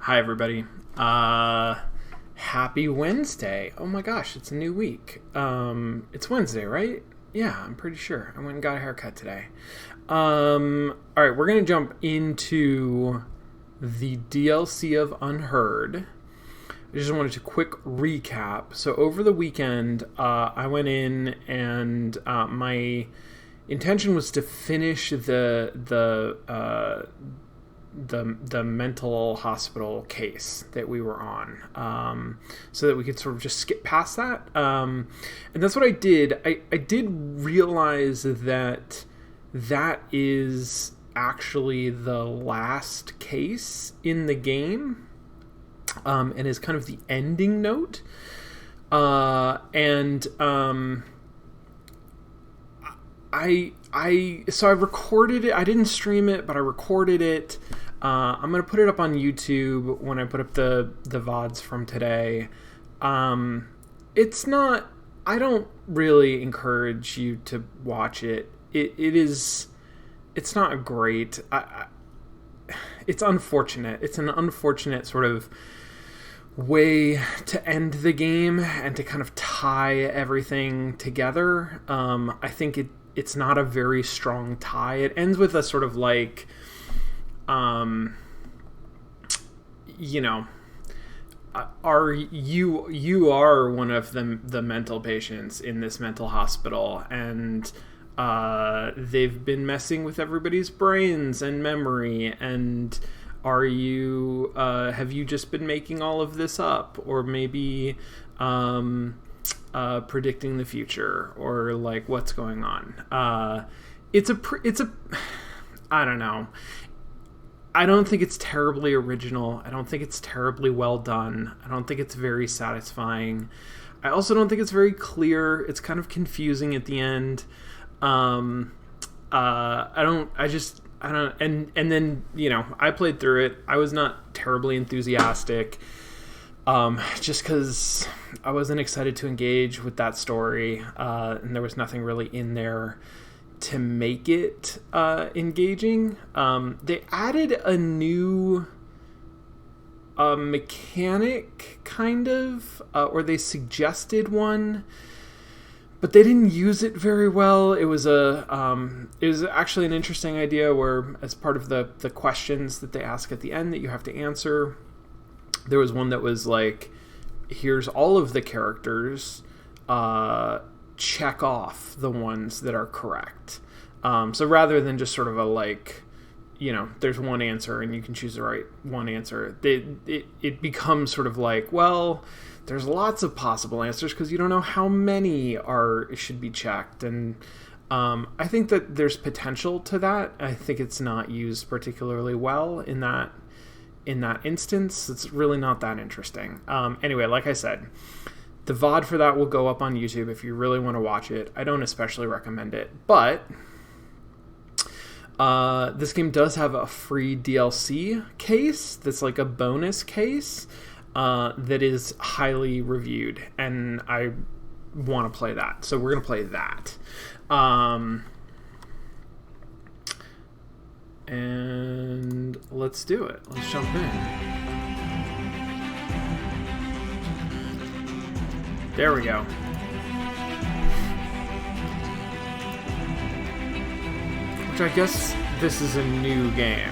Hi, everybody. Happy Wednesday. Oh my gosh, it's a new week. It's Wednesday, right? Yeah, I'm pretty sure. I went and got a haircut today. All right, we're going to jump into the DLC of Unheard. I just wanted to quick recap. So over the weekend, I went in and my intention was to finish the mental hospital case that we were on, so that we could sort of just skip past that. And that's what I did. I did realize that is actually the last case in the game, and is kind of the ending note. So I recorded it. I didn't stream it, but I recorded it. I'm gonna put it up on YouTube when I put up the VODs from today. It's not. I don't really encourage you to watch it. It is. It's not great. It's unfortunate. It's an unfortunate sort of way to end the game and to kind of tie everything together. I think it's not a very strong tie. It ends with a sort of like, you are one of the mental patients in this mental hospital, and they've been messing with everybody's brains and memory, and have you just been making all of this up, or maybe predicting the future, or like what's going on? It's a I don't know. I don't think it's terribly original. I don't think it's terribly well done. I don't think it's very satisfying. I also don't think it's very clear. It's kind of confusing at the end. And then, I played through it. I was not terribly enthusiastic, just because I wasn't excited to engage with that story, and there was nothing really in there to make it engaging. They added a new mechanic, kind of, or they suggested one, but they didn't use it very well. It was actually an interesting idea where, as part of the questions that they ask at the end that you have to answer, there was one that was like, here's all of the characters, check off the ones that are correct. So rather than just sort of a like, there's one answer and you can choose the right one answer, it becomes sort of like, well, there's lots of possible answers because you don't know how many should be checked. And I think that there's potential to that. I think it's not used particularly well in that instance. It's really not that interesting. Anyway, like I said, the VOD for that will go up on YouTube if you really want to watch it. I don't especially recommend it, but this game does have a free DLC case that's like a bonus case that is highly reviewed, and I want to play that. So we're going to play that. And let's do it. Let's jump in. There we go. Which I guess this is a new game.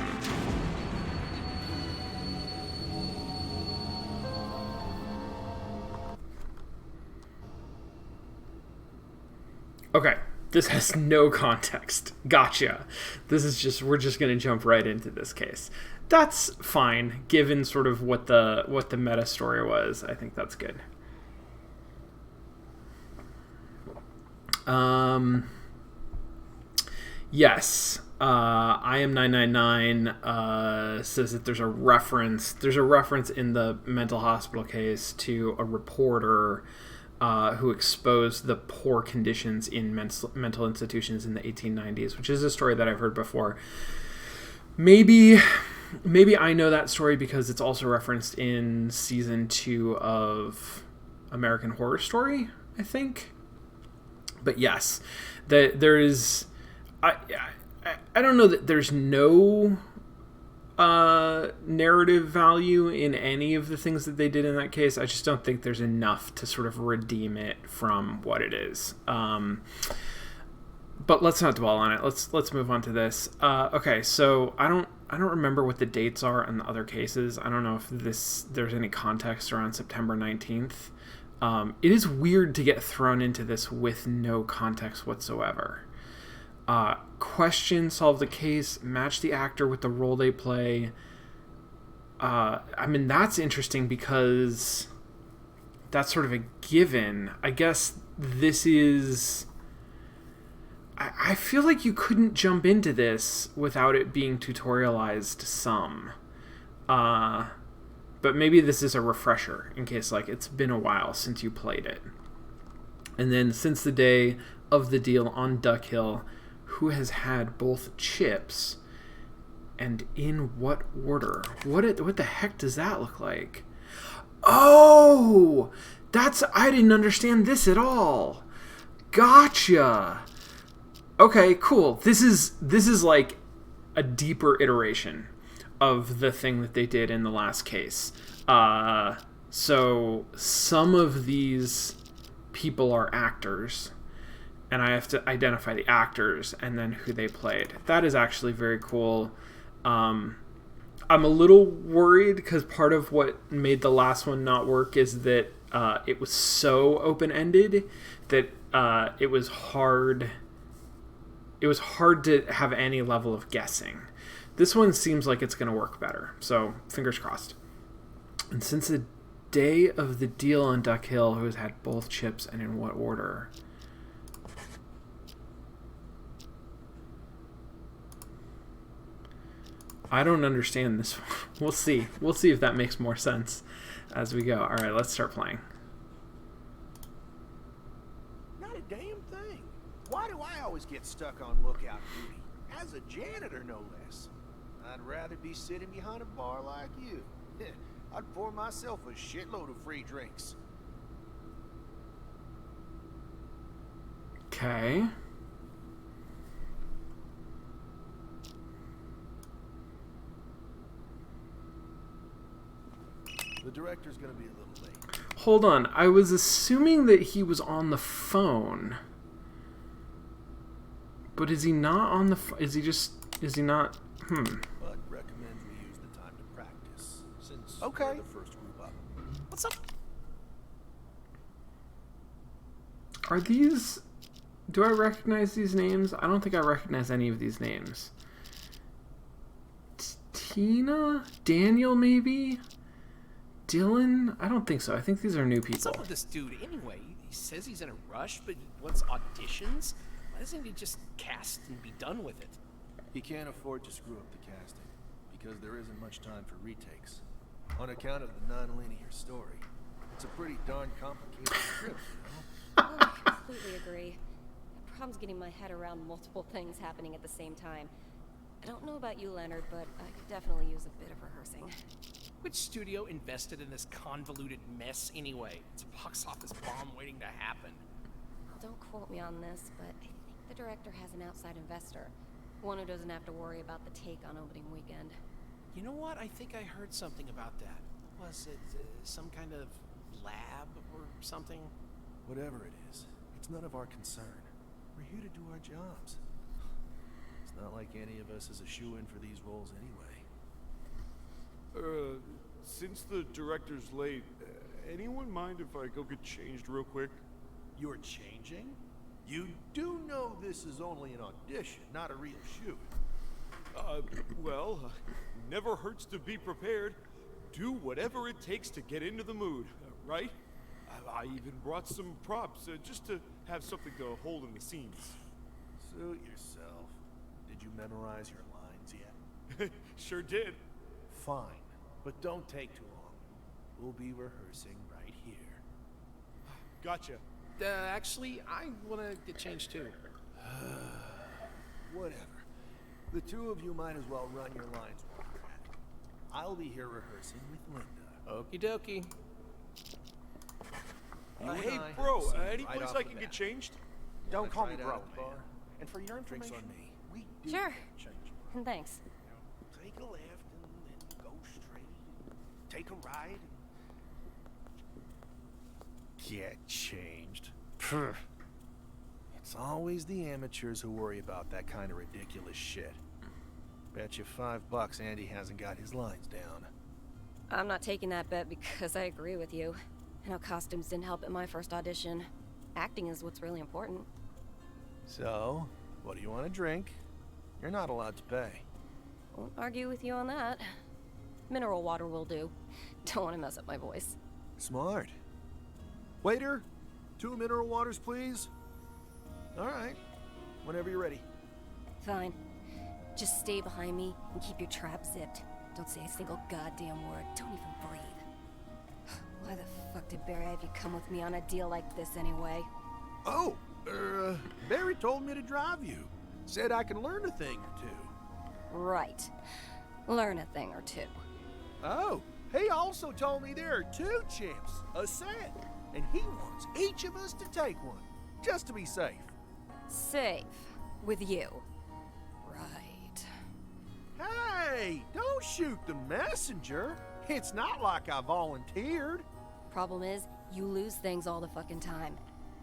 Okay, this has no context. Gotcha. We're just going to jump right into this case. That's fine, given sort of what the meta story was. I think that's good. Yes, I am 999 says that there's a reference in the mental hospital case to a reporter who exposed the poor conditions in mental institutions in the 1890s, which is a story that I've heard before. Maybe I know that story because it's also referenced in season 2 of American Horror Story, I think. But yes, there is. I don't know that there's no narrative value in any of the things that they did in that case. I just don't think there's enough to sort of redeem it from what it is. But let's not dwell on it. Let's move on to this. Okay, so I don't remember what the dates are on the other cases. I don't know if there's any context around September 19th. It is weird to get thrown into this with no context whatsoever. Question, solve the case, match the actor with the role they play. I mean, that's interesting because that's sort of a given. I guess this is... I feel like you couldn't jump into this without it being tutorialized some. But maybe this is a refresher in case like it's been a while since you played it. And then since the day of the deal on Duck Hill, who has had both chips and in what order? What the heck does that look like? Oh! I didn't understand this at all. Gotcha. Okay, cool. This is like a deeper iteration of the thing that they did in the last case. So some of these people are actors, and I have to identify the actors and then who they played. That is actually very cool. I'm a little worried because part of what made the last one not work is that it was so open-ended that it was hard to have any level of guessing. This one seems like it's going to work better, so fingers crossed. And since the day of the deal on Duck Hill, who has had both chips and in what order? I don't understand this one. We'll see. We'll see if that makes more sense as we go. All right, let's start playing. Not a damn thing. Why do I always get stuck on lookout duty? As a janitor, no less. I'd rather be sitting behind a bar like you. I'd pour myself a shitload of free drinks. Okay. The director's gonna be a little late. Hold on. I was assuming that he was on the phone. But is he not on the phone? Is he not? But recommends we use the time to practice, since we're the first group up. What's up? Are these... Do I recognize these names? I don't think I recognize any of these names. Tina? Daniel, maybe? Dylan? I don't think so. I think these are new people. What's up with this dude anyway? He says he's in a rush, but he wants auditions? Why doesn't he just cast and be done with it? He can't afford to screw up the casting, because there isn't much time for retakes. On account of the non-linear story. It's a pretty darn complicated script, you know? Oh, I completely agree. The problem's getting my head around multiple things happening at the same time. I don't know about you, Leonard, but I could definitely use a bit of rehearsing. Which studio invested in this convoluted mess anyway? It's a box office bomb waiting to happen. Well, don't quote me on this, but I think the director has an outside investor. One who doesn't have to worry about the take on opening weekend. You know what? I think I heard something about that. Was it some kind of lab or something? Whatever it is, it's none of our concern. We're here to do our jobs. It's not like any of us is a shoo-in for these roles anyway. Since the director's late, anyone mind if I go get changed real quick? You're changing? You do know this is only an audition, not a real shoot. Well, never hurts to be prepared. Do whatever it takes to get into the mood, right? I even brought some props, just to have something to hold in the scenes. Suit yourself. Did you memorize your lines yet? Sure did. Fine, but don't take too long. We'll be rehearsing right here. Gotcha. Actually, I want to get changed too. Whatever. The two of you might as well run your lines while you're at it. I'll be here rehearsing with Linda. Okie dokie. Hey, bro, any place I can get changed? Don't call me bro, man. And for your information, Drinks on me. We do Sure. change. And thanks. Take a left and take a ride. Get changed. Pfft. It's always the amateurs who worry about that kind of ridiculous shit. Bet you $5 Andy hasn't got his lines down. I'm not taking that bet because I agree with you. I know costumes didn't help at my first audition. Acting is what's really important. So, what do you want to drink? You're not allowed to pay. Won't argue with you on that. Mineral water will do. Don't want to mess up my voice. Smart. Waiter, 2 mineral waters, please. All right, whenever you're ready. Fine. Just stay behind me and keep your trap zipped. Don't say a single goddamn word. Don't even breathe. Why the fuck did Barry have you come with me on a deal like this anyway? Oh, Barry told me to drive you. Said I can learn a thing or two. Right. Learn a thing or two. Oh, he also told me there are 2 chips, a set, and he wants each of us to take one, just to be safe. Safe. With you. Right. Hey, don't shoot the messenger. It's not like I volunteered. Problem is, you lose things all the fucking time.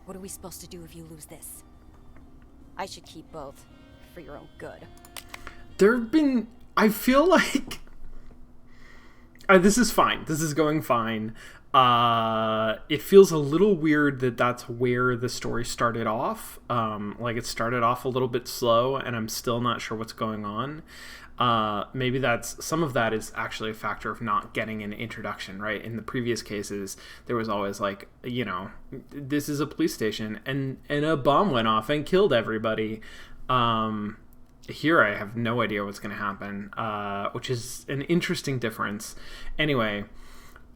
What are we supposed to do if you lose this? I should keep both, for your own good. I feel like this is fine. This is going fine. It feels a little weird that that's where the story started off. Like it started off a little bit slow, and I'm still not sure what's going on. Maybe some of that is actually a factor of not getting an introduction, right? In the previous cases, there was always like, this is a police station, and a bomb went off and killed everybody. Here I have no idea what's going to happen, which is an interesting difference. Anyway,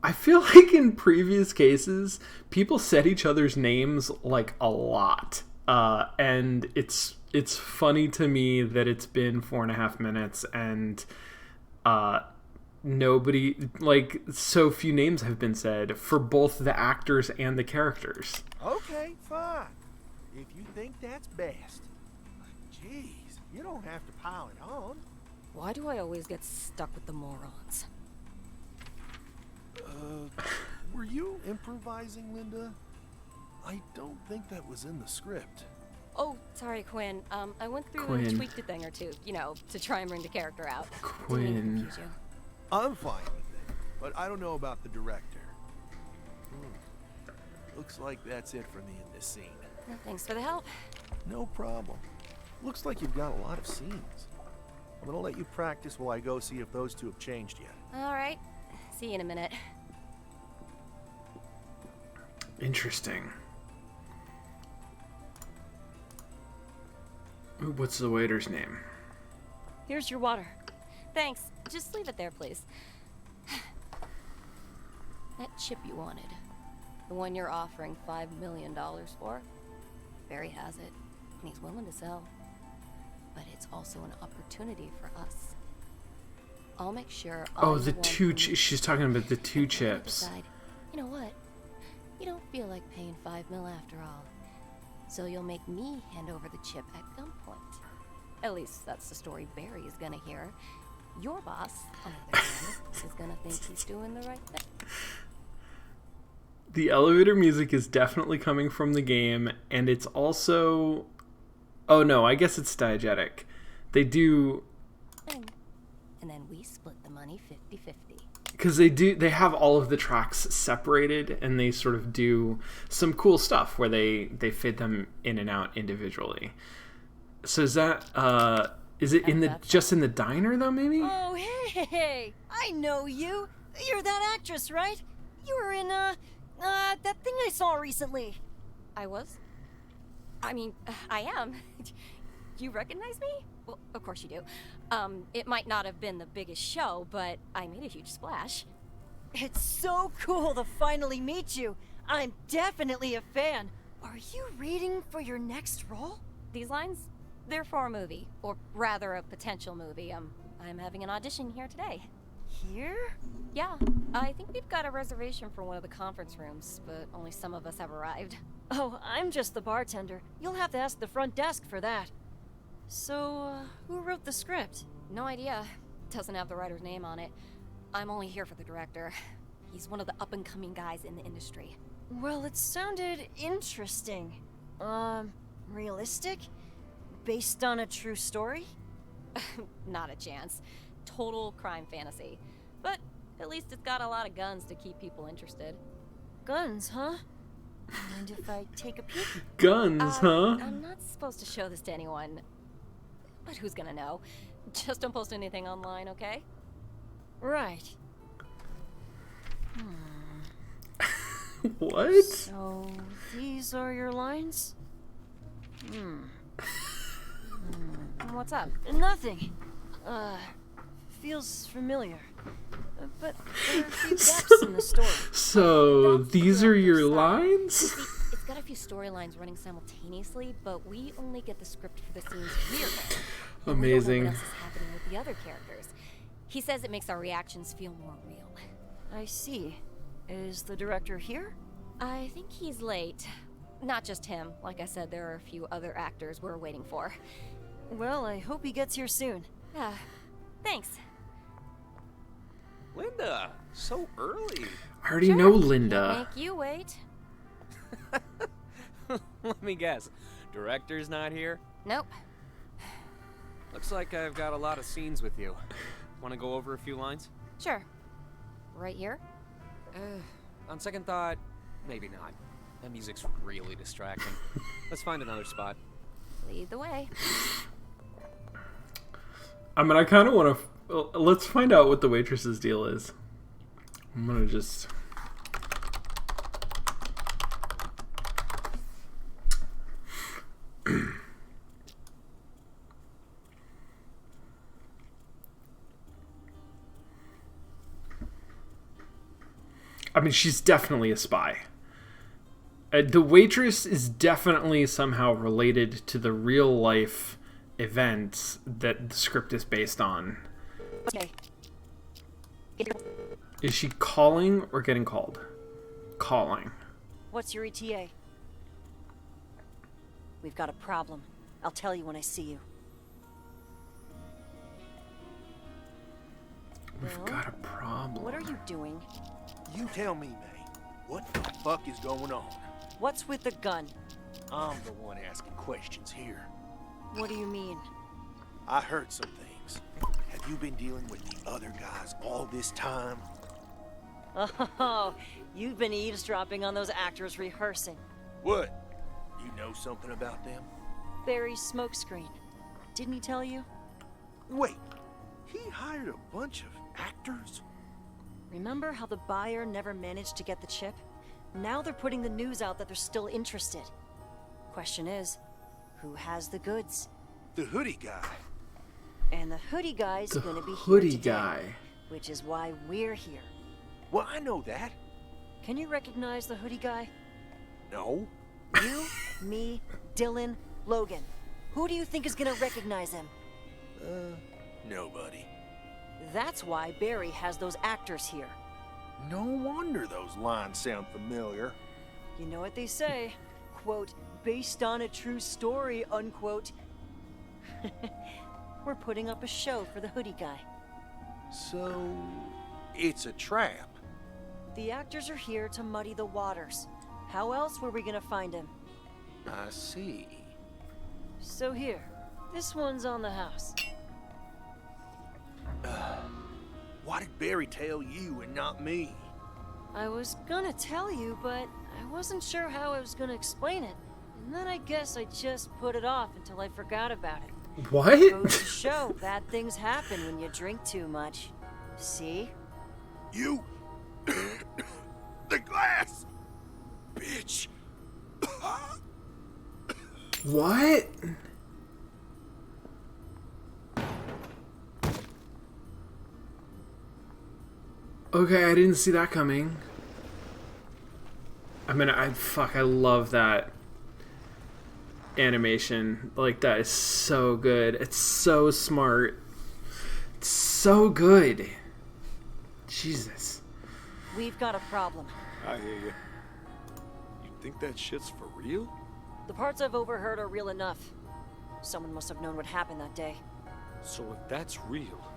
I feel like in previous cases, people said each other's names like a lot. And it's funny to me that it's been 4.5 minutes and nobody, like, so few names have been said for both the actors and the characters. Okay, fine. If you think that's best. Jeez, you don't have to pile it on. Why do I always get stuck with the morons? Were you improvising, Linda? I don't think that was in the script. Oh, sorry, Quinn. I went through Quinn. and tweaked a thing or two, to try and bring the character out. Quinn. Didn't mean to confuse you. I'm fine with it, but I don't know about the director. Looks like that's it for me in this scene. Well, thanks for the help. No problem. Looks like you've got a lot of scenes. I'm gonna let you practice while I go see if those 2 have changed yet. All right. See you in a minute. Interesting. What's the waiter's name? Here's your water. Thanks. Just leave it there, please. That chip you wanted. The one you're offering $5 million for. Barry has it, and he's willing to sell. But it's also an opportunity for us. I'll make sure. The 2 she's talking about the 2 chips. Decide, you know what? You don't feel like paying $5 million after all. So you'll make me hand over the chip at gunpoint. At least that's the story Barry is gonna hear. Your boss, on the other hand, is gonna think he's doing the right thing. The elevator music is definitely coming from the game, and it's also... Oh no, I guess it's diegetic. They do... And then we split the money 50-50. Because they have all of the tracks separated, and they sort of do some cool stuff where they fade them in and out individually. So is that is it just in the diner though, maybe? Oh hey, I know you. You're that actress, right? You were in that thing I saw recently. I was? I mean, I am. You recognize me? Well, of course you do. It might not have been the biggest show, but I made a huge splash. It's so cool to finally meet you. I'm definitely a fan. Are you reading for your next role? These lines, they're for a movie, or rather a potential movie. I'm having an audition here today. Here? Yeah, I think we've got a reservation for one of the conference rooms, but only some of us have arrived. Oh, I'm just the bartender. You'll have to ask the front desk for that. So, who wrote the script? No idea. Doesn't have the writer's name on it. I'm only here for the director. He's one of the up-and-coming guys in the industry. Well, it sounded interesting. Realistic? Based on a true story? Not a chance. Total crime fantasy. But at least it's got a lot of guns to keep people interested. Guns, huh? Mind if I take a peek? Guns, huh? I'm not supposed to show this to anyone. But who's gonna know? Just don't post anything online, okay? Right. What? So, these are your lines? What's up? Nothing. Feels familiar. But there are a few gaps in the story. So, these are your See, lines? it's got a few storylines running simultaneously, but we only get the script for the scenes we're in. Amazing. We don't know what else is happening with the other characters. He says it makes our reactions feel more real. I see. Is the director here? I think he's late. Not just him. Like I said, there are a few other actors we're waiting for. Well, I hope he gets here soon. Thanks. Linda, so early. I already know Linda. Make you wait. Let me guess. Director's not here? Nope. Looks like I've got a lot of scenes with you. Want to go over a few lines? Sure. Right here? On second thought, maybe not. That music's really distracting. Let's find another spot. Lead the way. I mean, I kind of want to... let's find out what the waitress's deal is. I'm gonna just... I mean, she's definitely a spy. The waitress is definitely somehow related to the real life events that the script is based on. Okay. Is she calling or getting called? Calling. What's your ETA? We've got a problem. I'll tell you when I see you. We've Bill? got a problem. What are you doing? You tell me, May. What the fuck is going on? What's with the gun? I'm the one asking questions here. What do you mean? I heard some things. Have you been dealing with the other guys all this time? Oh, you've been eavesdropping on those actors rehearsing. What? You know something about them? Barry's smokescreen. Didn't he tell you? Wait, he hired a bunch of actors? Remember how the buyer never managed to get the chip? Now they're putting the news out that they're still interested. Question is, who has the goods? The hoodie guy. And the hoodie guy's The gonna be hoodie here today, guy. which is why we're here. Well, I know that. Can you recognize the hoodie guy? No. You, me, Dylan, Logan. Who do you think is gonna recognize him? Nobody. That's why Barry has those actors here. No wonder those lines sound familiar. You know what they say, quote, based on a true story, unquote. We're putting up a show for the hoodie guy. So, it's a trap. The actors are here to muddy the waters. How else were we gonna find him? I see. So here, this one's on the house. Why did Barry tell you and not me? I was gonna tell you, but I wasn't sure how I was gonna explain it. And then I guess I just put it off until I forgot about it. What? Goes to show bad things happen when you drink too much. See? You... the glass! Bitch! What? Okay, I didn't see that coming. I mean, I love that animation. Like, that is so good. It's so smart. It's so good. Jesus. We've got a problem. I hear you. You think that shit's for real? The parts I've overheard are real enough. Someone must have known what happened that day. So if that's real,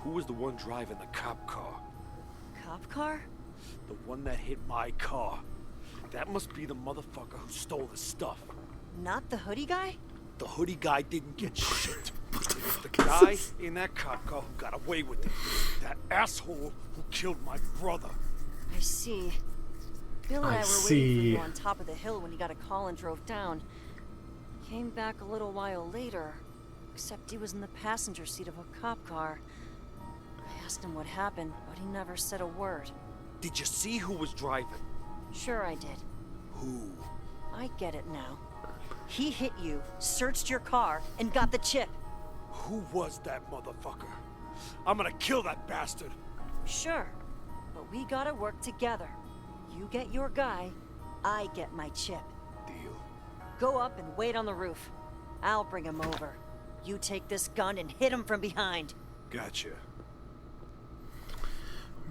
Who was the one driving the cop car? Cop car? The one that hit my car. That must be the motherfucker who stole the stuff. Not the hoodie guy? The hoodie guy didn't get shit. It's the guy in that cop car who got away with it. That asshole who killed my brother. I see. Bill and I were waiting for see. you on top of the hill when he got a call and drove down. Came back a little while later, except he was in the passenger seat of a cop car. I asked him what happened, but he never said a word. Did you see who was driving? Sure I did. Who? I get it now. He hit you, searched your car, and got the chip. Who was that motherfucker? I'm gonna kill that bastard. Sure, but we gotta work together. You get your guy, I get my chip. Deal. Go up and wait on the roof. I'll bring him over. You take this gun and hit him from behind. Gotcha.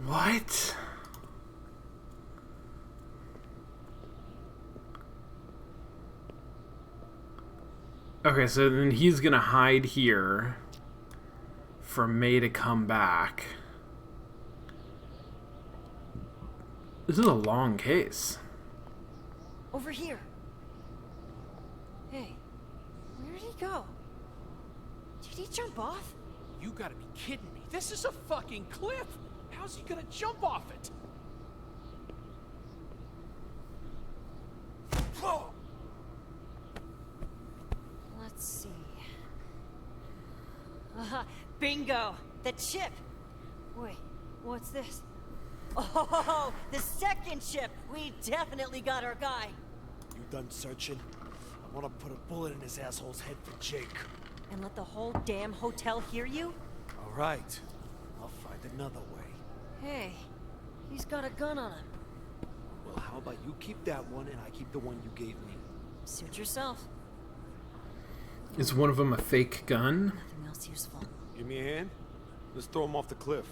What? Okay, so then he's gonna hide here for May to come back. This is a long case. Over here. Hey, where'd he go? Did he jump off? You gotta be kidding me. This is a fucking cliff. How's he gonna jump off it? Whoa! Let's see. Bingo! The chip! Wait, what's this? Oh, the second chip! We definitely got our guy! You done searching? I wanna put a bullet in his asshole's head for Jake. And let the whole damn hotel hear you? Alright. I'll find another way. Hey, he's got a gun on him. Well, how about you keep that one and I keep the one you gave me? Suit yourself. Is one of them a fake gun? Nothing else useful. Give me a hand? Let's throw him off the cliff.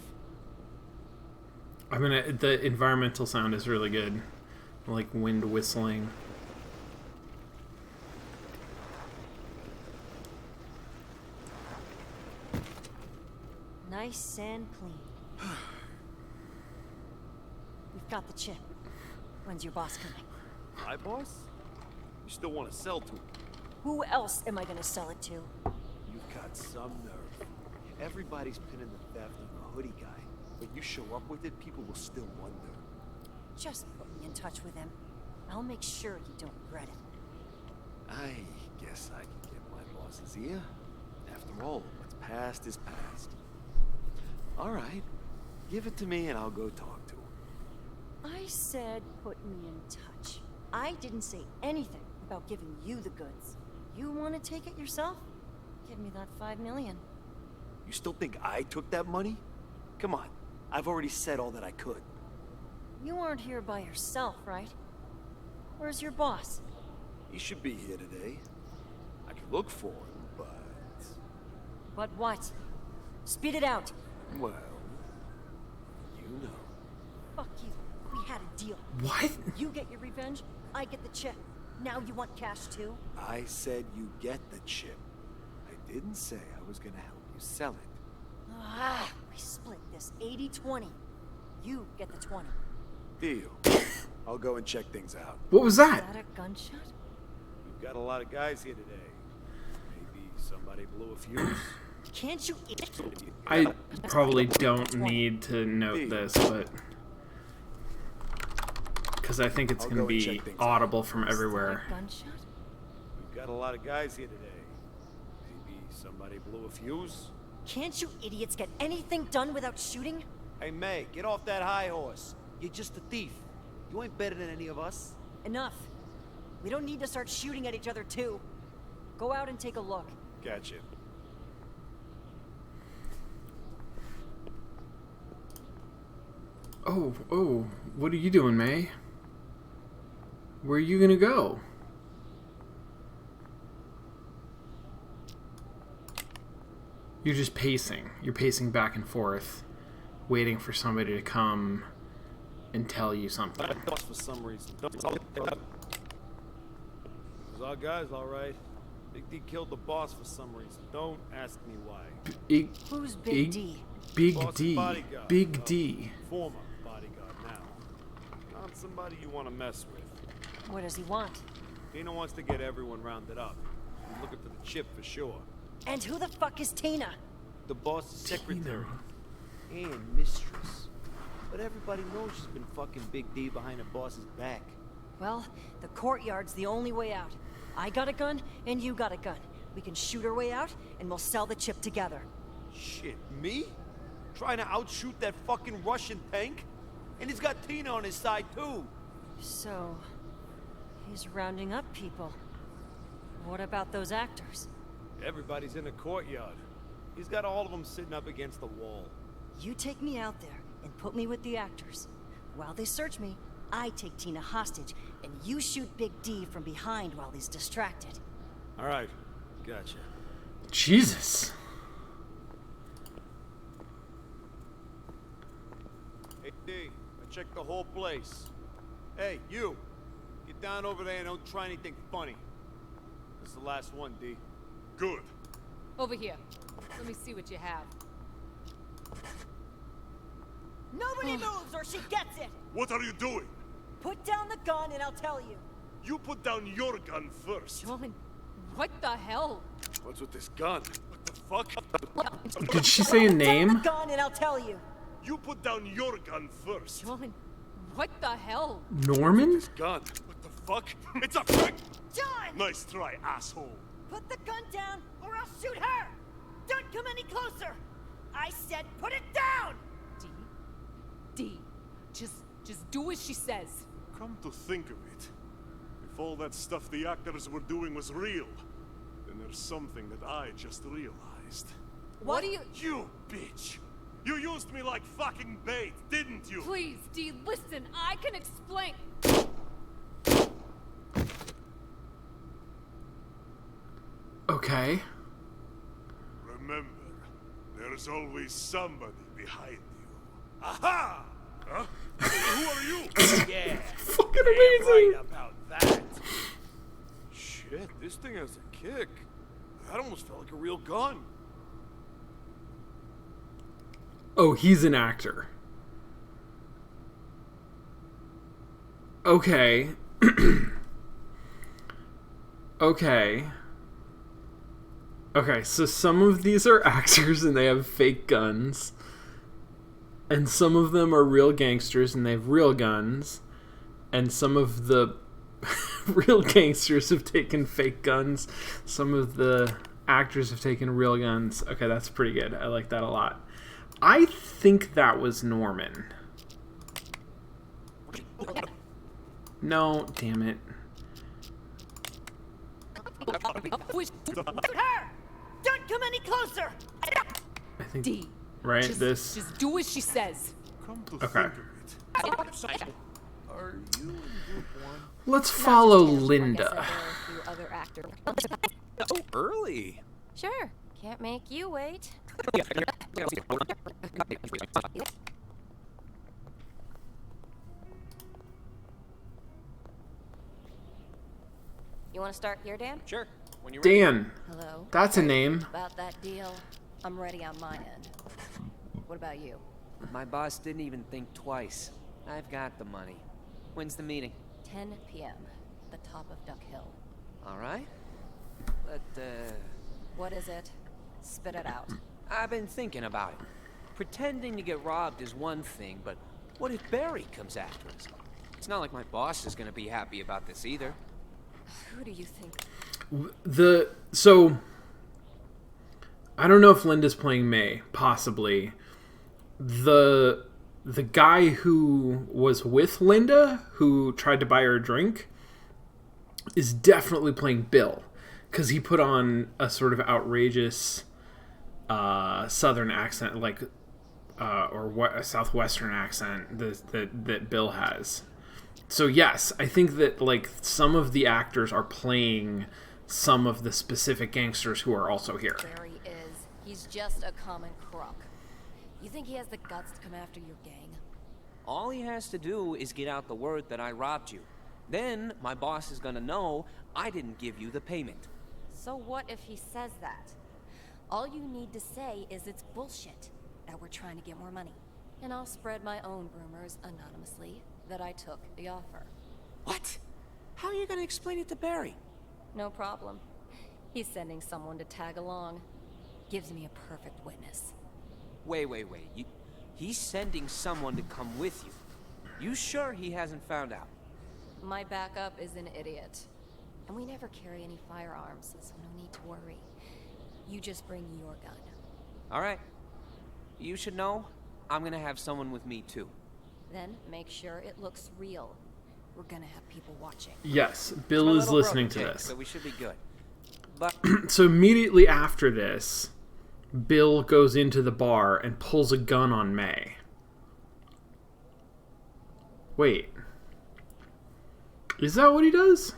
I mean, the environmental sound is really good. Like wind whistling. Nice and clean. We've got the chip. When's your boss coming? My boss? You still want to sell to him? Who else am I gonna sell it to? You've got some nerve. Everybody's pinning the theft on the hoodie guy. But you show up with it, people will still wonder. Just put me in touch with him. I'll make sure you don't regret it. I guess I can get my boss's ear. After all, what's past is past. All right, give it to me and I'll go talk to him. I said put me in touch. I didn't say anything about giving you the goods. You want to take it yourself? Give me that $5 million. You still think I took that money? Come on, I've already said all that I could. You aren't here by yourself, right? Where's your boss? He should be here today. I could look for him, but... But what? Spit it out. well, you know. Fuck you. We had a deal. What? You get your revenge, I get the chip. Now you want cash too? I said you get the chip. I didn't say I was gonna help you sell it. Ah, we split this 80-20. You get the 20. Deal. I'll go and check things out. What was Is that? that a gunshot? We've got a lot of guys here today. Maybe somebody blew a fuse? Can't you eat? I probably don't need to note this, but... Because I think it's I'll going to go and be check things out. audible from Is that a everywhere. gunshot? We've got a lot of guys here today. Maybe somebody blew a fuse? Can't you idiots get anything done without shooting? Hey, May, get off that high horse. You're just a thief. You ain't better than any of us. Enough. We don't need to start shooting at each other too. Go out and take a look. Gotcha. Oh, what are you doing, May? Where are you going to go? You're just pacing. You're pacing back and forth, waiting for somebody to come and tell you something. For some reason. It was our guys, all right. Big D killed the boss for some reason. Don't ask me why. Who's Big D? Big Boss's D. bodyguard. Big Well, D. Former bodyguard now. Not somebody you want to mess with. What does he want? Tina wants to get everyone rounded up. He's looking for the chip for sure. And who the fuck is Tina? The boss's secretary. And mistress. But everybody knows she's been fucking Big D behind the boss's back. Well, the courtyard's the only way out. I got a gun, and you got a gun. We can shoot our way out, and we'll sell the chip together. Shit, me? Trying to outshoot that fucking Russian tank? And he's got Tina on his side, too. So, he's rounding up people. What about those actors? Everybody's in the courtyard. He's got all of them sitting up against the wall. You take me out there and put me with the actors. While they search me, I take Tina hostage, and you shoot Big D from behind while he's distracted. All right, gotcha. Jesus. Hey, D, I checked the whole place. Hey, you! Get down over there and don't try anything funny. This is the last one, D. Good. Over here. Let me see what you have. Nobody moves or she gets it! What are you doing? Put down the gun and I'll tell you. You put down your gun first. John, what the hell? What's with this gun? What the fuck? Did she say a Put down name? the gun and I'll tell you. You put down your gun first. John, what the hell? Norman? This gun. What the fuck? It's a trick! John! Nice try, asshole. Put the gun down or I'll shoot her! Don't come any closer! I said put it down! D, just do as she says. Come to think of it, if all that stuff the actors were doing was real, then there's something that I just realized. What do you... You bitch! You used me like fucking bait, didn't you? Please, D, listen, I can explain. Okay. Remember, there's always somebody behind you. Aha! Huh? Who are you? Yeah. Fucking Right amazing. about that. Shit, this thing has a kick. That almost felt like a real gun. Oh, he's an actor. Okay. Okay. Okay, so some of these are actors and they have fake guns. And some of them are real gangsters and they have real guns. And some of the real gangsters have taken fake guns. Some of the actors have taken real guns. Okay, that's pretty good. I like that a lot. I think that was Norman. No, damn it. Shoot her! Don't come any closer! I think D, right just do as she says. Come to Okay. think of it. Are you in group one? Let's follow Like I said, Linda. there are a few other actors. Oh, early. Sure, can't make you wait. You want to start here, Dan? Sure. When you're ready. Dan. Hello. That's a name. About that deal, I'm ready on my end. What about you? My boss didn't even think twice. I've got the money. When's the meeting? 10 p.m. at the top of Duck Hill. All right. But, What is it? Spit it out. I've been thinking about it. Pretending to get robbed is one thing, but what if Barry comes after us? It's not like my boss is gonna be happy about this either. Who do you think? So I don't know if Linda's playing May, possibly. The guy who was with Linda, who tried to buy her a drink, is definitely playing Bill, because he put on a sort of outrageous southern accent, like or a southwestern accent that Bill has. So yes, I think that like some of the actors are playing some of the specific gangsters who are also here. Barry is. He's just a common crook. You think he has the guts to come after your gang? All he has to do is get out the word that I robbed you. Then my boss is gonna know I didn't give you the payment. So what if he says that? All you need to say is it's bullshit. that we're trying to get more money. And I'll spread my own rumors anonymously that I took the offer. What? How are you gonna explain it to Barry? No problem. He's sending someone to tag along. Gives me a perfect witness. Wait. He's sending someone to come with you. You sure he hasn't found out? My backup is an idiot. And we never carry any firearms, so no need to worry. You just bring your gun. All right. You should know, I'm gonna have someone with me too. Then make sure it looks real. We're gonna have people watching. Yes, My Bill is little listening to brother, this. so we should be good. But So immediately after this, Bill goes into the bar and pulls a gun on May. Wait. Is that what he does?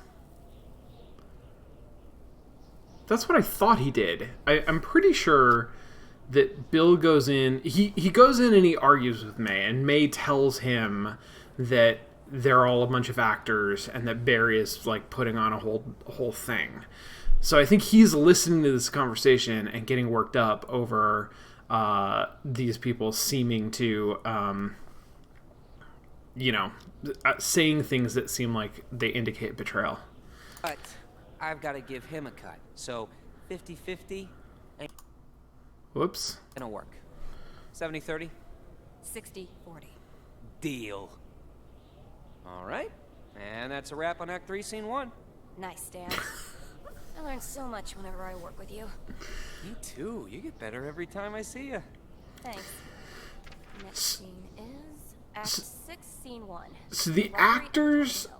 That's what I thought he did. I'm pretty sure that Bill goes in... He goes in and he argues with May, and May tells him that they're all a bunch of actors and that Barry is, like, putting on a whole thing. So I think he's listening to this conversation and getting worked up over these people seeming to, saying things that seem like they indicate betrayal. But I've got to give him a cut. So 50-50 ain't Whoops. gonna work. 70-30? 60-40. Deal. All right. And that's a wrap on Act 3, Scene 1. Nice, Dan. I learn so much whenever I work with you. Me too. You get better every time I see you. Thanks. Next scene is Act 6, Scene 1. So the Robbery at actors... Taco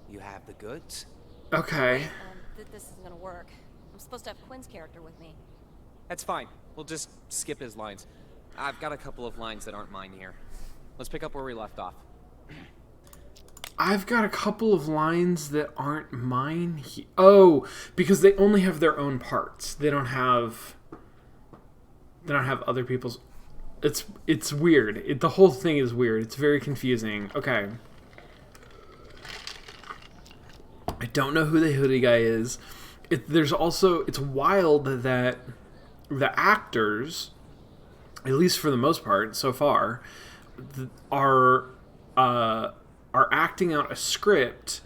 You have the goods? Okay. Bell. This isn't gonna work. I'm supposed to have Quinn's character with me. That's fine. We'll just skip his lines. I've got a couple of lines that aren't mine here. Let's pick up where we left off. I've got a couple of lines that aren't mine. Oh, because they only have their own parts. They don't have other people's. It's weird. The whole thing is weird. It's very confusing. Okay. I don't know who the hoodie guy is. It's wild that the actors, at least for the most part so far, are acting out a script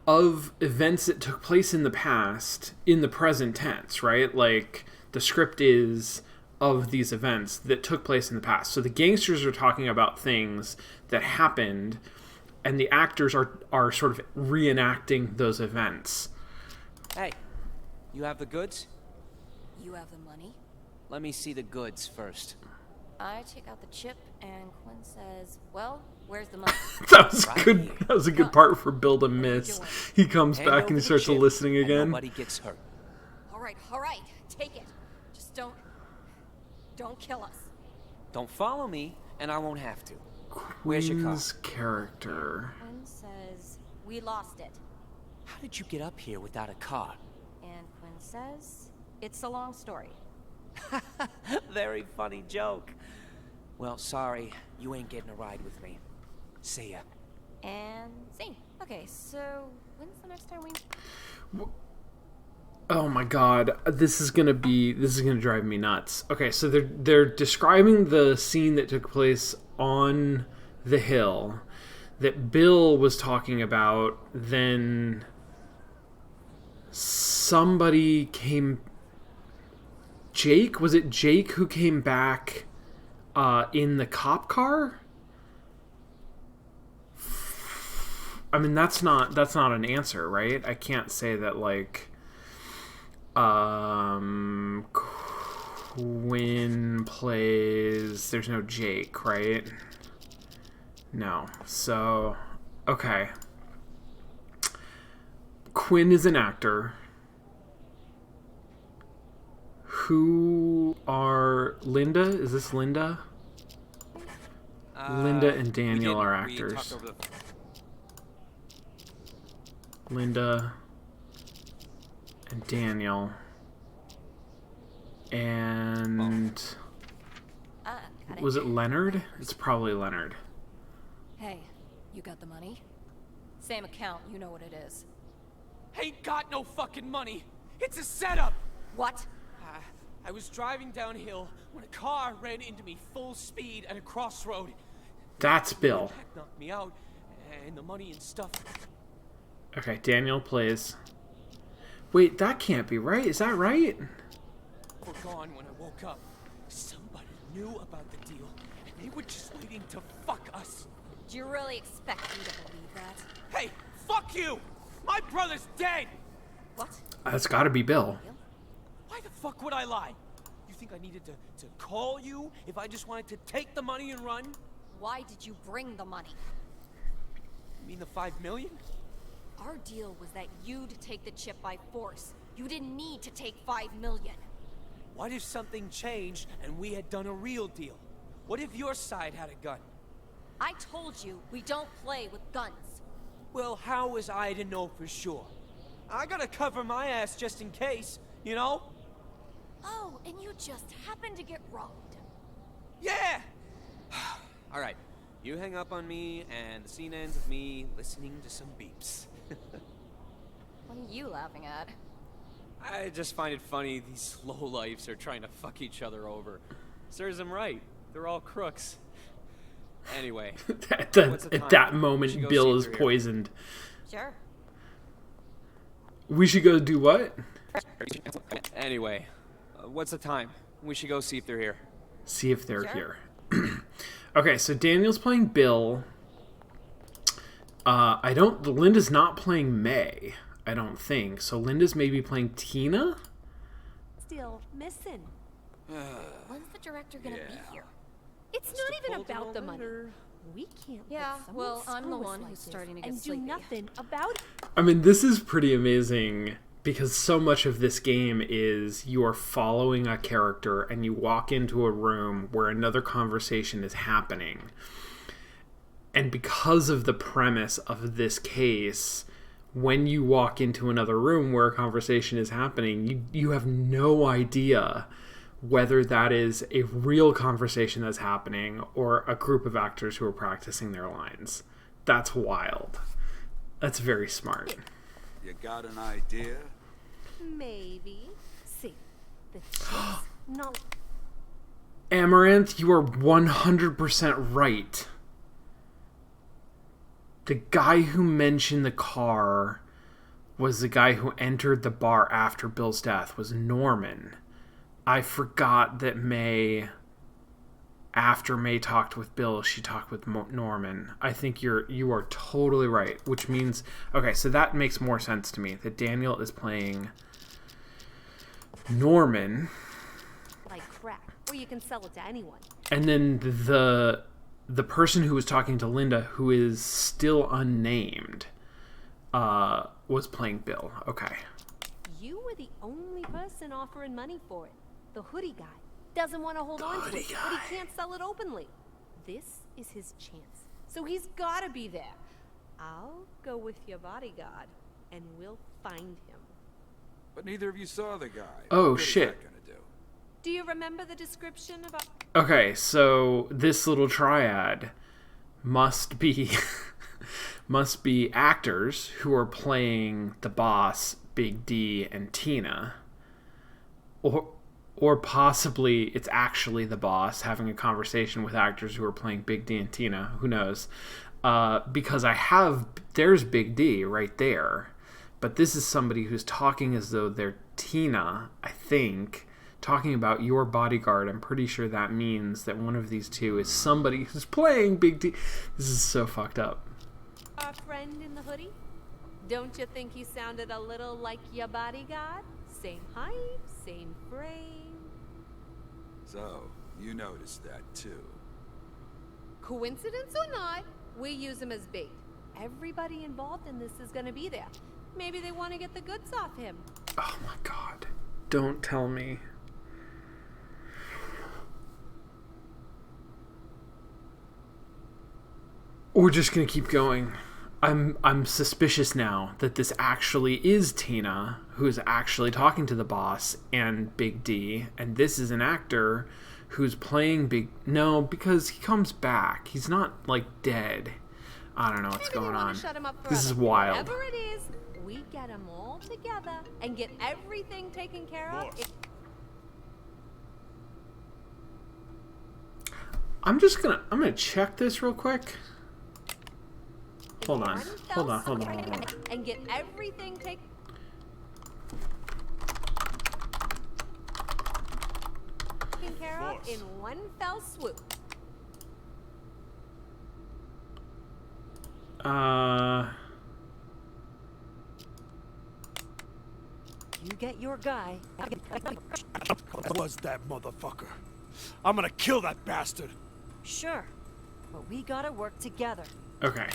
of events that took place in the past in the present tense, right? Like, the script is of these events that took place in the past. So the gangsters are talking about things that happened, and the actors are sort of reenacting those events. Hey, you have the goods? You have the money. Let me see the goods first. I take out the chip, and Quinn says, "Well, where's the money?" That was Right good. here. That was a good part for Bill to miss. He comes Hand back over and he the starts chip, listening and again. nobody gets hurt. All right, take it. Just don't kill us. Don't follow me, and I won't have to. Where's your car? Quinn's character. Quinn says, "We lost it," How did you get up here without a car? and Quinn says, "It's a long story." Very funny joke. Well, sorry, you ain't getting a ride with me. See ya. And scene. Okay, so when's the next time we? Oh my god, this is gonna drive me nuts. Okay, so they're describing the scene that took place on the hill that Bill was talking about. Then somebody came. Jake? Was it Jake who came back in the cop car? I mean, that's not an answer, right? I can't say that, like, Quinn plays... There's no Jake, right? No. So, okay. Quinn is an actor. Who are... Linda? Is this Linda? Linda and Daniel are actors. Linda and Daniel. And... Got it. Was it Leonard? It's probably Leonard. Hey, you got the money? Same account, you know what it is. Ain't got no fucking money. It's a setup. What? I was driving downhill when a car ran into me full speed at a crossroad. That's Bill. That knocked me out, and the money and stuff. Okay, Daniel plays. Wait, that can't be right. Is that right? Were gone when I woke up. Somebody knew about the deal, and they were just waiting to fuck us. Do you really expect me to believe that? Hey, fuck you! My brother's dead! What? That's got to be Bill. Why the fuck would I lie? You think I needed to call you if I just wanted to take the money and run? Why did you bring the money? You mean the 5 million? Our deal was that you'd take the chip by force. You didn't need to take 5 million. What if something changed and we had done a real deal? What if your side had a gun? I told you, we don't play with guns. Well, how was I to know for sure? I gotta cover my ass just in case, you know? Oh, and you just happened to get robbed. Yeah! Alright, you hang up on me, and the scene ends with me listening to some beeps. What are you laughing at? I just find it funny these lowlifes are trying to fuck each other over. Serves them right. They're all crooks. Anyway. At that moment, Bill is poisoned. Sure. We should go do what? Anyway, what's the time? We should go see if they're here. See if they're here. Okay, so Daniel's playing Bill. Linda's not playing May, I don't think. So Linda's maybe playing Tina? Still missing. When's the director gonna be here? It's not even about the money. We can't. Yeah, let someone well, I'm the screw us one like who's this starting to get and sleepy. do nothing about it. I mean, this is pretty amazing because so much of this game is you are following a character and you walk into a room where another conversation is happening. And because of the premise of this case, when you walk into another room where a conversation is happening, you have no idea whether that is a real conversation that's happening or a group of actors who are practicing their lines. That's wild. That's very smart. You got an idea? Maybe. See, the chip's not. Amaranth, you are 100% right. The guy who mentioned the car was the guy who entered the bar after Bill's death, was Norman. I forgot that after May talked with Bill, she talked with Norman. I think you are totally right, which means, okay, so that makes more sense to me, that Daniel is playing Norman. Like crack, or you can sell it to anyone. And then the person who was talking to Linda, who is still unnamed, was playing Bill. Okay. You were the only person offering money for it. The hoodie guy doesn't want to hold on to it, but he can't sell it openly. This is his chance, so he's got to be there. I'll go with your bodyguard, and we'll find him. But neither of you saw the guy. Oh, What is shit. that gonna do? Do you remember the description about... Okay, so this little triad must be actors who are playing the boss, Big D, and Tina. Or possibly it's actually the boss having a conversation with actors who are playing Big D and Tina. Who knows? Because there's Big D right there. But this is somebody who's talking as though they're Tina, I think, talking about your bodyguard. I'm pretty sure that means that one of these two is somebody who's playing Big D. This is so fucked up. Our friend in the hoodie? Don't you think he sounded a little like your bodyguard? Same height, same frame. So, you noticed that too. Coincidence or not, we use him as bait. Everybody involved in this is going to be there. Maybe they want to get the goods off him. Oh my god. Don't tell me. We're just gonna keep going. I'm suspicious now that this actually is Tina, who is actually talking to the boss and Big D, and this is an actor who's playing No, because he comes back. He's not, like, dead. I don't know what's going on. This is wild. Whatever it is, we get them all together and get everything taken care of. I'm gonna check this real quick. Hold on. And get everything taken care of in one fell swoop. You get your guy. Was that motherfucker? I'm gonna kill that bastard. Sure, but we gotta work together. Okay.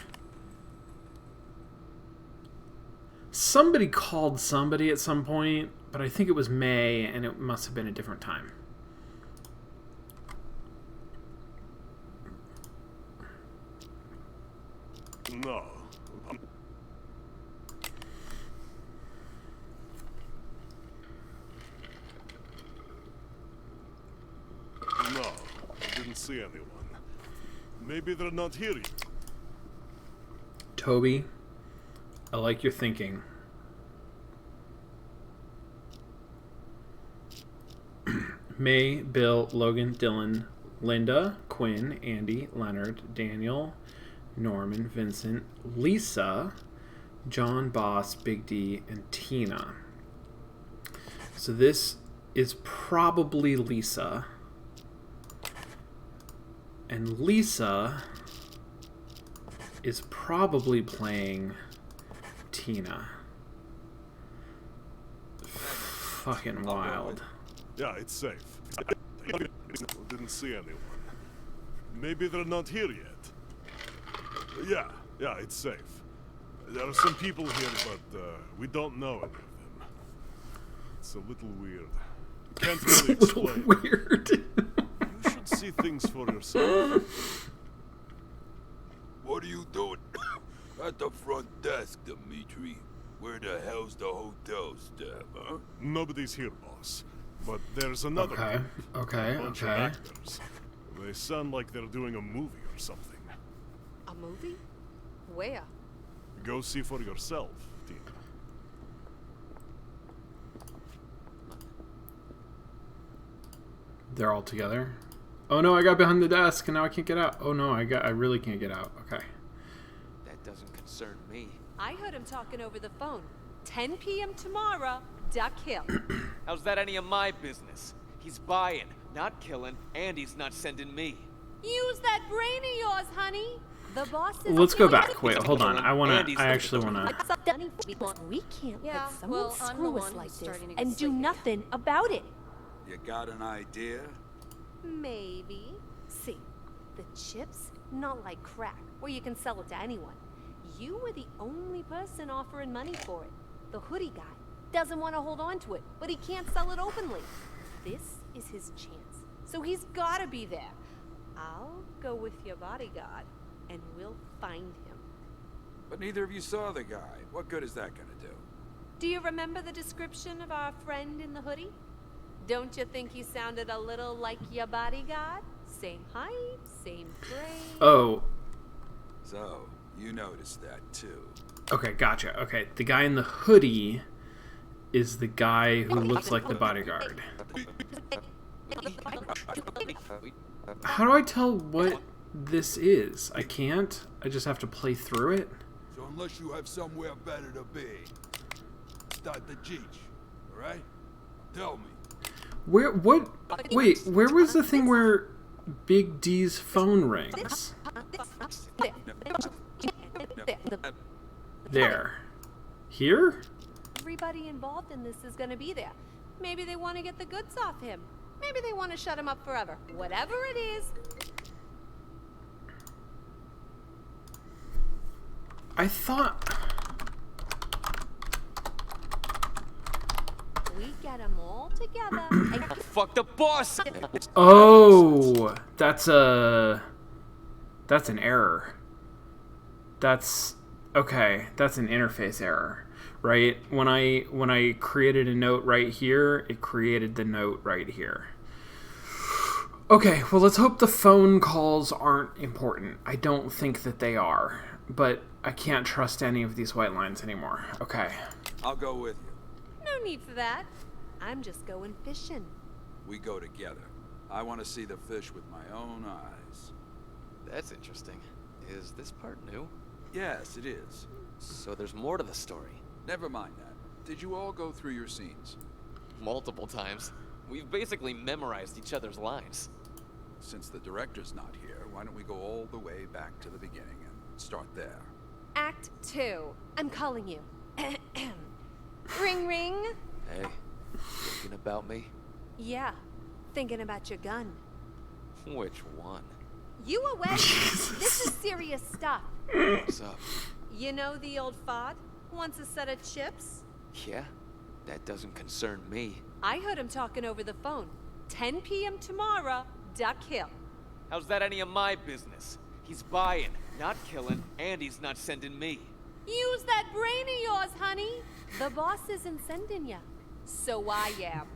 Somebody called somebody at some point, but I think it was May, and it must have been a different time. No. No, I didn't see anyone. Maybe they're not here yet. Toby, I like your thinking. May, Bill, Logan, Dylan, Linda, Quinn, Andy, Leonard, Daniel, Norman, Vincent, Lisa, John, Boss, Big D, and Tina. So this is probably Lisa. And Lisa is probably playing Tina. Fucking wild. Yeah, it's safe. Didn't see anyone. Maybe they're not here yet. Yeah, it's safe. There are some people here, but we don't know any of them. It's a little weird. Can't really explain. Weird. You should see things for yourself. What are you doing at the front desk, Dimitri? Where the hell's the hotel staff, huh? Nobody's here, boss. But there's another bunch of actors. They sound like they're doing a movie or something. A movie? Where? Go see for yourself, Tina. They're all together. Oh no, I got behind the desk and now I can't get out. Oh no, I really can't get out. Okay. That doesn't concern me. I heard him talking over the phone. 10 p.m. tomorrow, Duck Hill. How's that any of my business? He's buying, not killing, and he's not sending me. Use that brain of yours, honey. The boss is... Let's go back. Wait, hold on. I actually wanna... We can't let someone well, screw us like this and do nothing about it. You got an idea? Maybe. See, the chips, not like crack, where you can sell it to anyone. You were the only person offering money for it. The hoodie guy doesn't want to hold on to it, but he can't sell it openly. This is his chance, so he's gotta be there. I'll go with your bodyguard, and we'll find him. But neither of you saw the guy. What good is that gonna do? Do you remember the description of our friend in the hoodie? Don't you think he sounded a little like your bodyguard? Same height, same frame. Oh. So, you noticed that too. Okay, gotcha. Okay, the guy in the hoodie is the guy who looks like the bodyguard. How do I tell what this is? I can't? I just have to play through it? So unless you have somewhere better to be, start the Jeech, alright? Tell me. Wait, where was the thing where Big D's phone rings? There. Here? Everybody involved in this is going to be there. Maybe they want to get the goods off him. Maybe they want to shut him up forever. Whatever it is. I thought... We get them all together and... Fuck the boss! Oh, that's an error. That's okay. That's an interface error, right? When I created a note right here, it created the note right here. Okay, well, let's hope the phone calls aren't important. I don't think that they are, but I can't trust any of these white lines anymore. Okay. I'll go with you. No need for that. I'm just going fishing. We go together. I want to see the fish with my own eyes. That's interesting. Is this part new? Yes, it is. So there's more to the story. Never mind that. Did you all go through your scenes? Multiple times. We've basically memorized each other's lines. Since the director's not here, why don't we go all the way back to the beginning and start there? Act 2. I'm calling you. Ring ring. Hey, thinking about me? Yeah, thinking about your gun. Which one? You away? This is serious stuff. What's up? You know the old fod wants a set of chips? Yeah? That doesn't concern me. I heard him talking over the phone. 10 p.m. tomorrow, Duck Hill. How's that any of my business? He's buying, not killing, and he's not sending me. Use that brain of yours, honey. The boss isn't sending ya. So I am.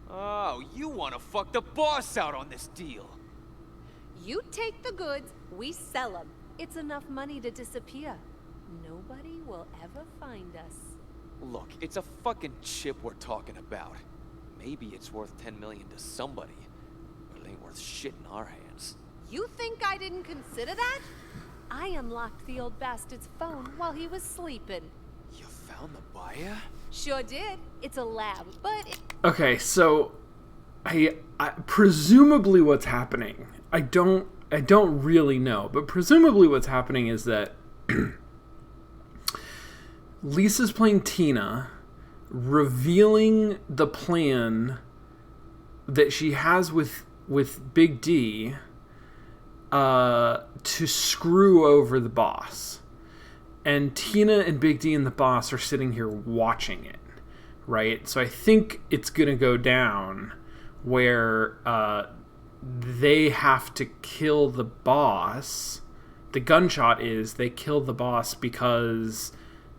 Oh, you want to fuck the boss out on this deal. You take the goods, we sell them. It's enough money to disappear. Nobody will ever find us. Look, it's a fucking chip we're talking about. Maybe it's worth 10 million to somebody, but it ain't worth shit in our hands. You think I didn't consider that? I unlocked the old bastard's phone while he was sleeping. You found the buyer? Sure did. It's a lab, but Okay, so I presumably what's happening, I don't really know, but presumably what's happening is that Lisa's playing Tina, revealing the plan that she has with Big D to screw over the boss. And Tina and Big D and the boss are sitting here watching it, right? So I think it's going to go down where they have to kill the boss. The gunshot is they kill the boss because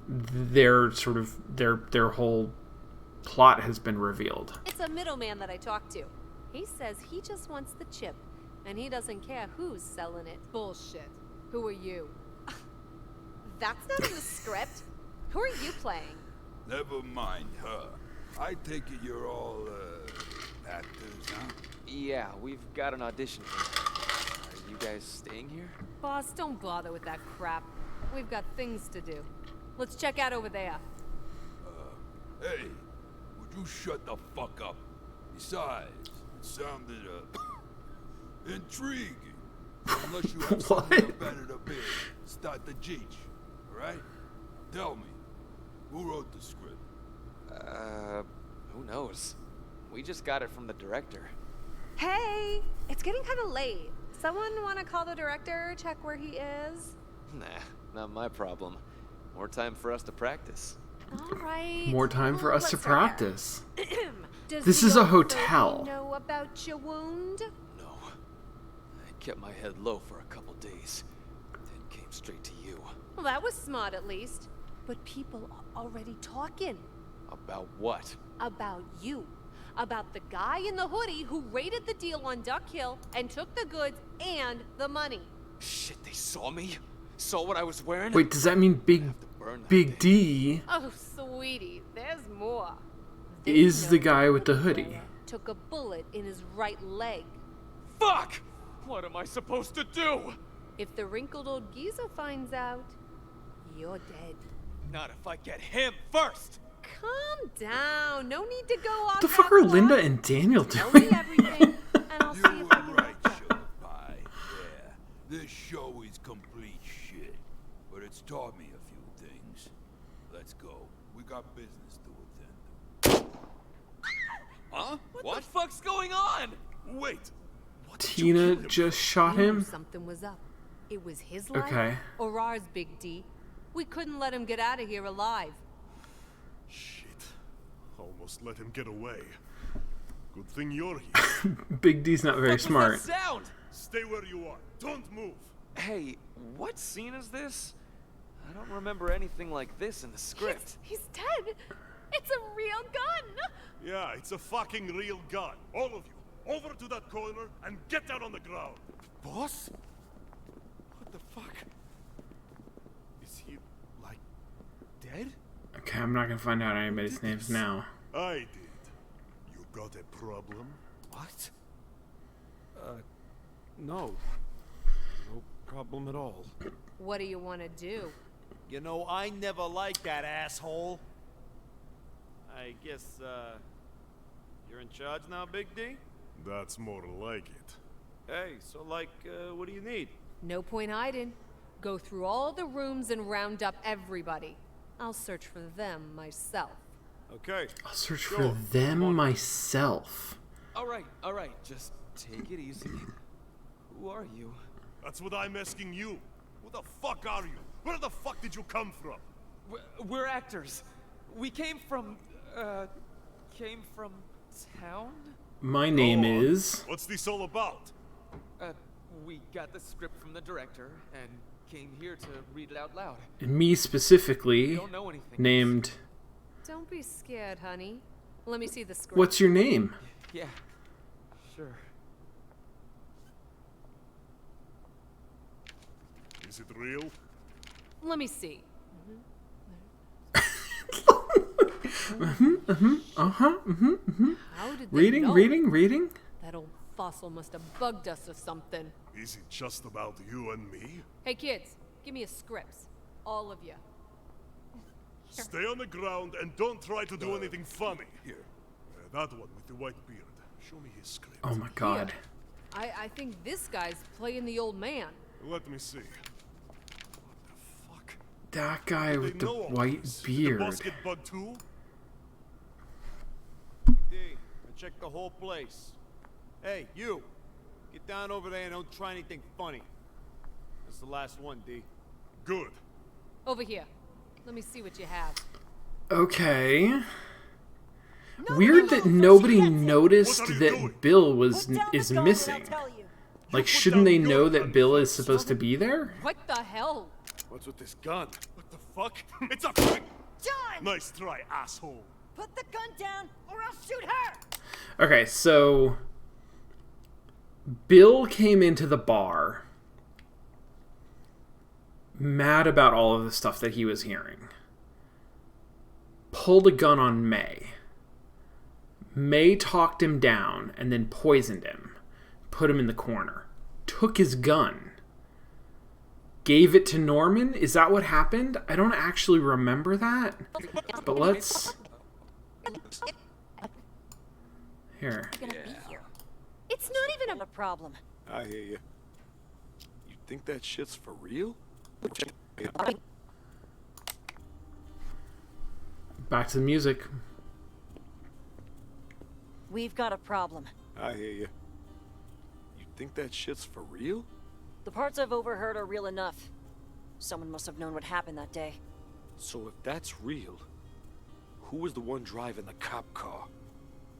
their whole plot has been revealed. it's a middleman that I talked to. He says he just wants the chip, and he doesn't care who's selling it. Bullshit. Who are you? That's not in the script. Who are you playing? Never mind her. I take it you're all, actors, huh? Yeah, we've got an audition. Are you guys staying here? Boss, don't bother with that crap. We've got things to do. Let's check out over there. Hey, would you shut the fuck up? Besides, it sounded, intriguing. Unless you have something better to be, start the Jeech, alright? Tell me, who wrote the script? Who knows? We just got it from the director. Hey, it's getting kind of late. Someone want to call the director, check where he is? Nah, not my problem. More time for us to practice. All right. More time for us to Let's start practice. there. Does This the is a author hotel. know about your wound? No. I kept my head low for a couple days, then came straight to you. Well, that was smart at least. But people are already talking. About what? About you. About the guy in the hoodie who raided the deal on Duck Hill and took the goods and the money. Shit, they saw me? Saw what I was wearing? Wait, does that mean Big D Oh, sweetie, there's more. is They the know guy with the hoodie hoodie? wearer took a bullet in his right leg. Fuck! What am I supposed to do? If the wrinkled old geezer finds out, you're dead. Not if I get him first! Calm down. No need to go off. What the fuck are Linda and Daniel Tell me doing? everything, and I'll see You if I were can right, help you. Sugar Pie. Yeah, this show is complete shit. But it's taught me a few things. Let's go. We got business to attend to. Huh? What the fuck's going on? Wait! Tina just shot We knew him? something was up. It was his life Okay. or ours, Big D. We couldn't let him get out of here alive. Shit. Almost let him get away. Good thing you're here. Big D's not very What smart. was that sound? Stay where you are. Don't move. Hey, what scene is this? I don't remember anything like this in the script. He's dead. It's a real gun. Yeah, it's a fucking real gun. All of you, over to that corner and get down on the ground. Boss? What the fuck? Is he, like, dead? Okay, I'm not gonna find out anybody's names now. I did. You got a problem? What? No. No problem at all. What do you want to do? You know, I never liked that asshole. I guess, you're in charge now, Big D? That's more like it. Hey, so like, what do you need? No point hiding. Go through all the rooms and round up everybody. I'll search for them myself. Okay. I'll search Sure. for them myself. All right, just take it easy. Who are you? That's what I'm asking you. Who the fuck are you? Where the fuck did you come from? We're actors. We came from town? My name Go on. is... What's this all about? We got the script from the director and came here to read it out loud. And me specifically, Don't know anything named... Don't be scared, honey. Let me see the script. What's your name? Yeah, sure. Is it real? Let me see. How did they know? Reading. That old fossil must have bugged us or something. Is it just about you and me? Hey kids, give me a script. All of you. Stay on the ground and don't try to do anything funny. Here. That one with the white beard. Show me his script. Oh my god. I think this guy's playing the old man. Let me see. What the fuck? That guy They with the know all white this. Did beard. the boss get bugged too? D, I checked the whole place. Hey, you. Get down over there and don't try anything funny. That's the last one, D. Good. Over here. Let me see what you have. Okay. Weird that nobody noticed What are you that doing? Bill is missing. Like, shouldn't they know that Bill is supposed to be there? What the hell? What's with this gun? What the fuck? It's a quick. John! Nice try, asshole. Put the gun down, or I'll shoot her! Okay, so... Bill came into the bar mad about all of the stuff that he was hearing. Pulled a gun on May. May talked him down and then poisoned him. Put him in the corner. Took his gun. Gave it to Norman? Is that what happened? I don't actually remember that. But let's... Here. Gonna be here. It's not even A problem. I hear you. You think that shit's for real? Back to the music. We've got a problem. I hear you. You think that shit's for real? The parts I've overheard are real enough. Someone must have known what happened that day. So if that's real, who was the one driving the cop car?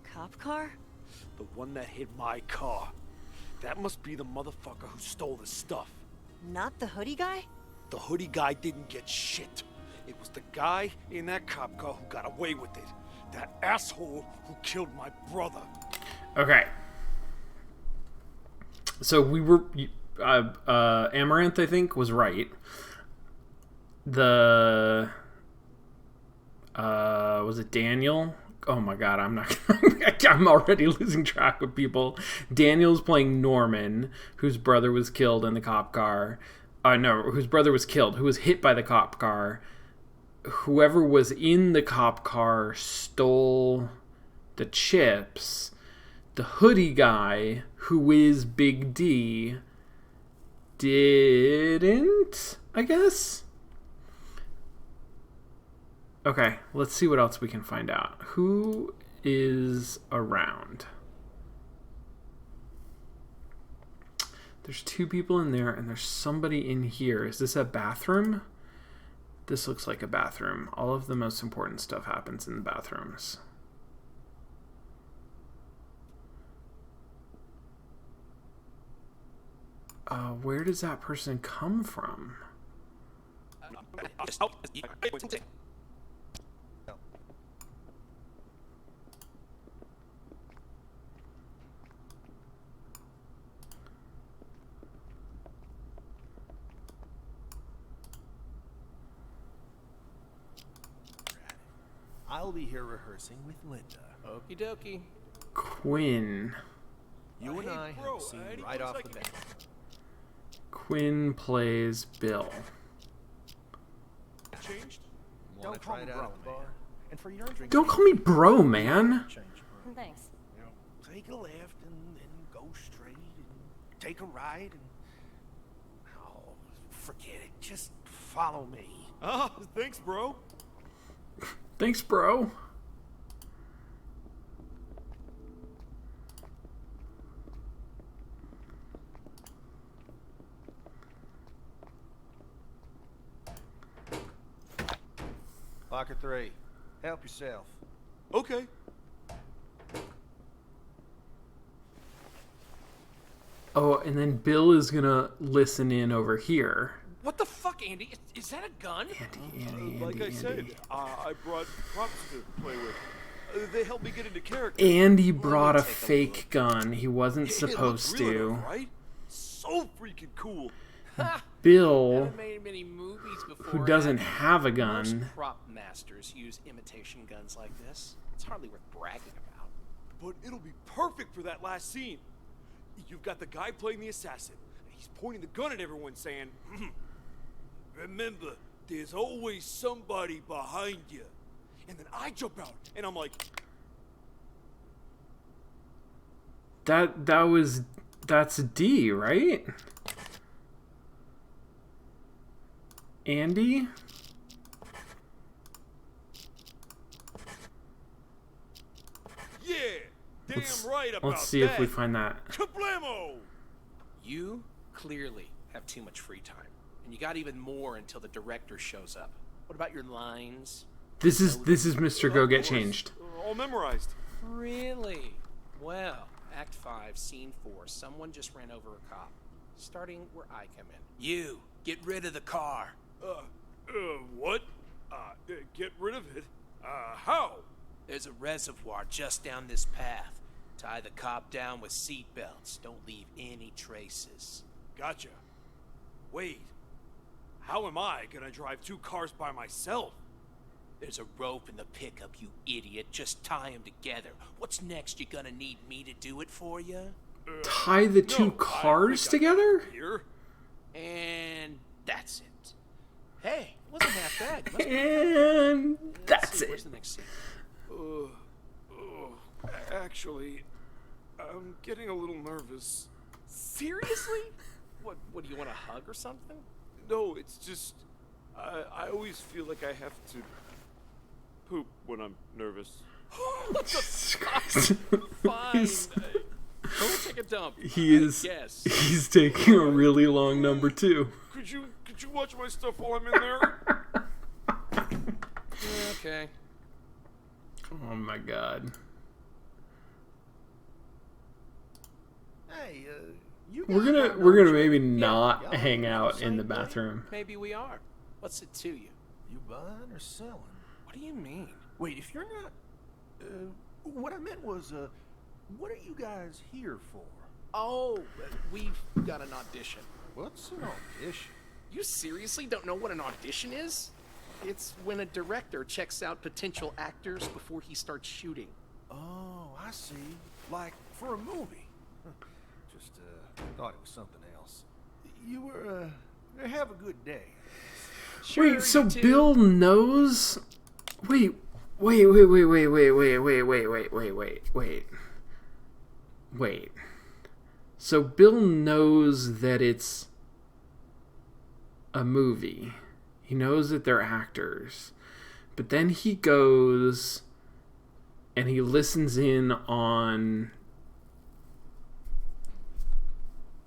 Cop car? The one that hit my car. That must be the motherfucker who stole the stuff. Not the hoodie guy? The hoodie guy didn't get shit. It was the guy in that cop car who got away with it. That asshole who killed my brother. Okay. So we were... Amaranth, I think, was right. The... was it Daniel? Oh my god, I'm not... I'm already losing track of people. Daniel's playing Norman, whose brother was killed in the cop car. No, whose brother was killed, who was hit by the cop car. Whoever was in the cop car stole the chips. The hoodie guy, who is Big D, didn't, I guess? Okay, let's see what else we can find out. Who is around? There's two people in there, and there's somebody in here. Is this a bathroom? This looks like a bathroom. All of the most important stuff happens in the bathrooms. Where does that person come from? I'll be here rehearsing with Linda. Okie dokie. Quinn. You and Hey, I have bro, a scene any right ones off I the can- bat. Quinn plays Bill. Changed? Wanna Don't call try me it bro, out at the man. bar? And for your drink, Don't call me bro, man. change your mind. Thanks. You know, take a left and then go straight and take a right and... Oh, forget it. Just follow me. Ah, thanks, bro. Thanks, bro. Locker 3. Help yourself. Okay. Oh, and then Bill is gonna listen in over here. What the fuck, Andy? Is that a gun? Like I said, I brought props to play with. They helped me get into character. Andy brought a take a fake gun. He wasn't It looked supposed real to. enough, right? So freaking cool. Bill, Haven't made many movies before. who doesn't have have a Most gun, prop masters use imitation guns like this. It's hardly worth bragging about. But it'll be perfect for that last scene. You've got the guy playing the assassin. He's pointing the gun at everyone saying, remember, there's always somebody behind you. And then I jump out, and I'm like, that's D, right? Andy? yeah, damn right about Let's see that. if we find that. Kablamo! You clearly have too much free time. And you got even more until the director shows up. What about your lines? This is Mr. Go Of Get course, Changed. All memorized. Really? Well, Act 5, Scene 4. Someone just ran over a cop. Starting where I come in. You, get rid of the car. What? Get rid of it? How? There's a reservoir just down this path. Tie the cop down with seat belts. Don't leave any traces. Gotcha. Wait. How am I gonna drive 2 cars by myself? There's a rope in the pickup, you idiot. Just tie them together. What's next? You gonna need me to do it for you? Tie the two No, cars I together? Here? And that's it. Hey, it wasn't half bad. You must be- And Let's that's see, Where's it. the next scene? Actually, I'm getting a little nervous. Seriously? What do you want a hug or something? No, it's just... I always feel like I have to poop when I'm nervous. What the fuck? Fine. He's- Go take a dump. He is. Yes. He's taking a really long number too. Could you watch my stuff while I'm in there? Okay. Oh my god. Hey, you We're guys gonna got we're no gonna maybe check. not y'all hang on out the in the same thing? bathroom. Maybe we are. What's it to you? You buying or selling? What do you mean? Wait, if you're not... what I meant was, what are you guys here for? Oh, we've got an audition. What's an audition? You seriously don't know what an audition is? It's when a director checks out potential actors before he starts shooting. Oh, I see. Like, for a movie. Just, thought it was something else. You were, have a good day. Sure, Wait, so you too. Bill knows? Wait. So Bill knows that it's a movie. He knows that they're actors. But then he goes and he listens in on...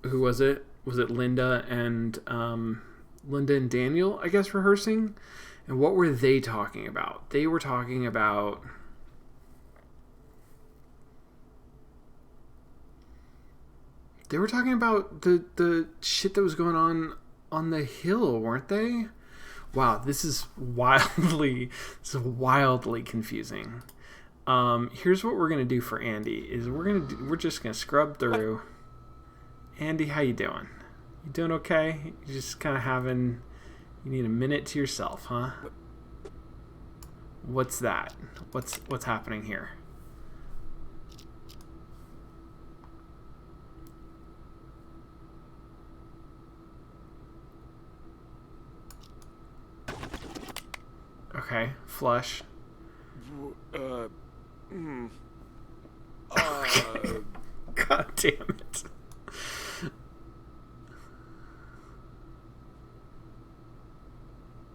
Who was it? Was it Linda and Daniel, I guess, rehearsing? And what were they talking about? They were talking about... They were talking about the shit that was going on the hill, weren't they? Wow, this is wildly confusing. Here's what we're gonna do for Andy: is we're just gonna scrub through. Andy, how you doing? You doing okay? You just kind of having... You need a minute to yourself, huh? What's that? What's happening here? Okay, flush. God damn it.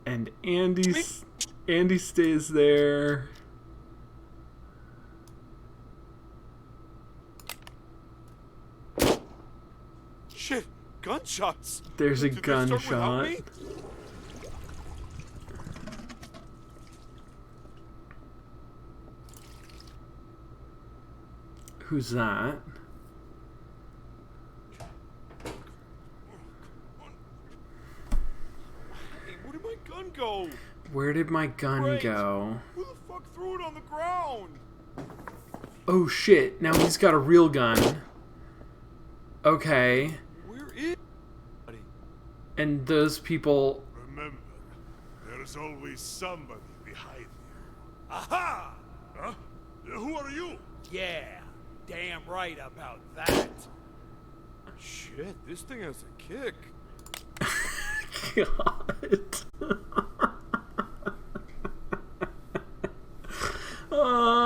And Andy stays there. Shit, gunshots. There's a Did they start without gunshot. me? Who's that? Hey, where did my gun go? Where did my gun Great. go? Who the fuck threw it on the ground? Oh shit, now he's got a real gun. Okay. Where is... And those people... Remember, there's always somebody behind you. Aha! Huh? Who are you? Yeah, damn right about that. Shit, this thing has a kick. God.